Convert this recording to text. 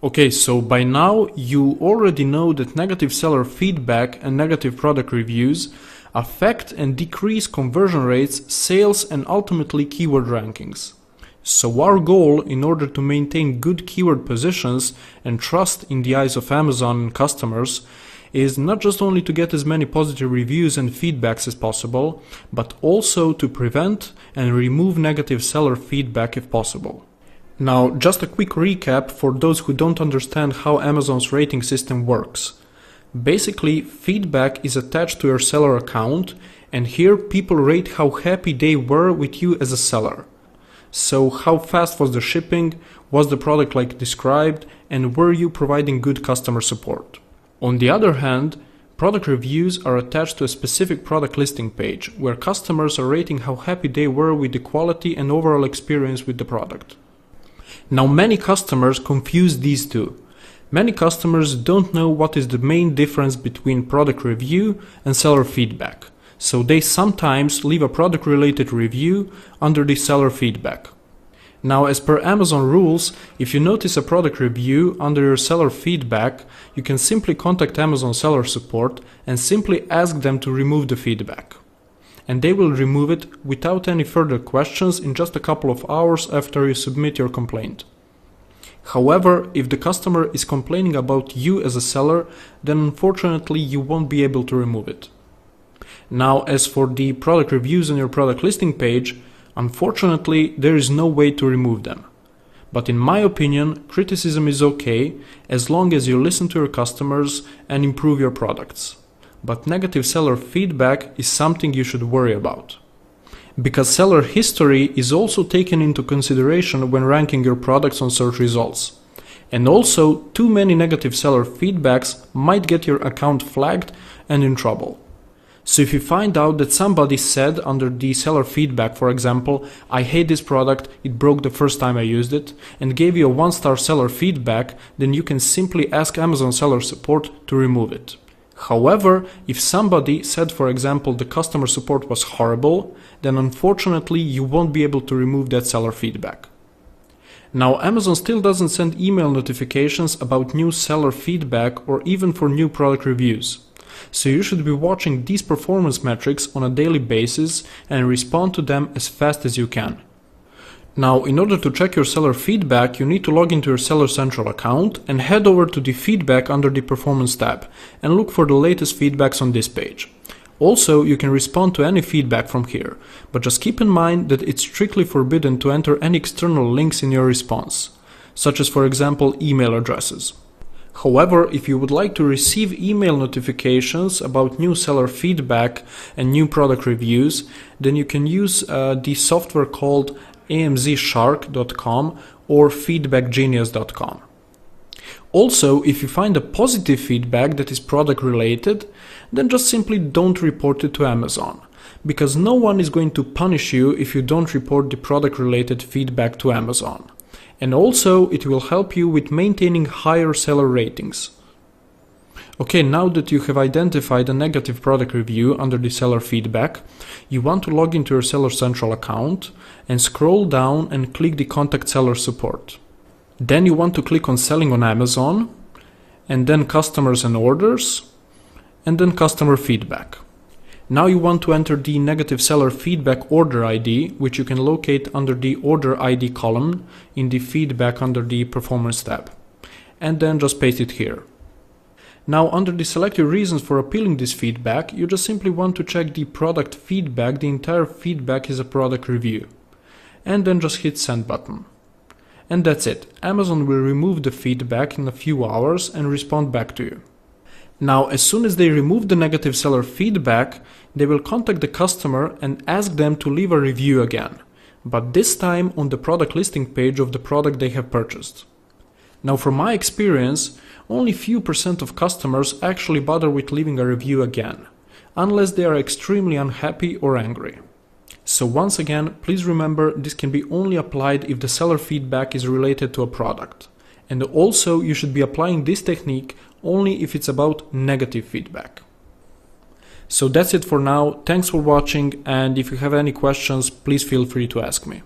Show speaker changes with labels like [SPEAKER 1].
[SPEAKER 1] Okay, so by now you already know that negative seller feedback and negative product reviews affect and decrease conversion rates, sales, and ultimately keyword rankings. So our goal, in order to maintain good keyword positions and trust in the eyes of Amazon and customers, is not just only to get as many positive reviews and feedbacks as possible, but also to prevent and remove negative seller feedback if possible. Now, just a quick recap for those who don't understand how Amazon's rating system works. Basically, feedback is attached to your seller account, and here people rate how happy they were with you as a seller. So how fast was the shipping, was the product like described, and were you providing good customer support? On the other hand, product reviews are attached to a specific product listing page, where customers are rating how happy they were with the quality and overall experience with the product. Now, many customers confuse these two. Many customers don't know what is the main difference between product review and seller feedback, so they sometimes leave a product-related review under the seller feedback. Now, as per Amazon rules, if you notice a product review under your seller feedback, you can simply contact Amazon seller support and simply ask them to remove the feedback. And they will remove it without any further questions in just a couple of hours after you submit your complaint. However, if the customer is complaining about you as a seller, then unfortunately you won't be able to remove it. Now, as for the product reviews on your product listing page, unfortunately there is no way to remove them. But in my opinion, criticism is okay as long as you listen to your customers and improve your products. But negative seller feedback is something you should worry about. Because seller history is also taken into consideration when ranking your products on search results. And also, too many negative seller feedbacks might get your account flagged and in trouble. So if you find out that somebody said under the seller feedback, for example, "I hate this product, it broke the first time I used it," and gave you a 1-star seller feedback, then you can simply ask Amazon seller support to remove it. However, if somebody said, for example, the customer support was horrible, then unfortunately you won't be able to remove that seller feedback. Now, Amazon still doesn't send email notifications about new seller feedback or even for new product reviews. So you should be watching these performance metrics on a daily basis and respond to them as fast as you can. Now, in order to check your seller feedback, you need to log into your Seller Central account and head over to the feedback under the performance tab and look for the latest feedbacks on this page. Also, you can respond to any feedback from here, but just keep in mind that it's strictly forbidden to enter any external links in your response, such as, for example, email addresses. However, if you would like to receive email notifications about new seller feedback and new product reviews, then you can use the software called amzshark.com or feedbackgenius.com. Also, if you find a positive feedback that is product related, then just simply don't report it to Amazon, because no one is going to punish you if you don't report the product related feedback to Amazon. And also, it will help you with maintaining higher seller ratings. Okay, now that you have identified a negative product review under the seller feedback, you want to log into your Seller Central account and scroll down and click the Contact Seller Support. Then you want to click on Selling on Amazon, and then Customers and Orders, and then Customer Feedback. Now you want to enter the negative seller feedback order ID, which you can locate under the Order ID column in the Feedback under the Performance tab, and then just paste it here. Now, under the Select your reasons for appealing this feedback, you just simply want to check the product feedback. The entire feedback is a product review. And then just hit Send button. And that's it. Amazon will remove the feedback in a few hours and respond back to you. Now, as soon as they remove the negative seller feedback, they will contact the customer and ask them to leave a review again, but this time on the product listing page of the product they have purchased. Now, from my experience, only few % of customers actually bother with leaving a review again, unless they are extremely unhappy or angry. So once again, please remember this can be only applied if the seller feedback is related to a product. And also, you should be applying this technique only if it's about negative feedback. So that's it for now. Thanks for watching, and if you have any questions, please feel free to ask me.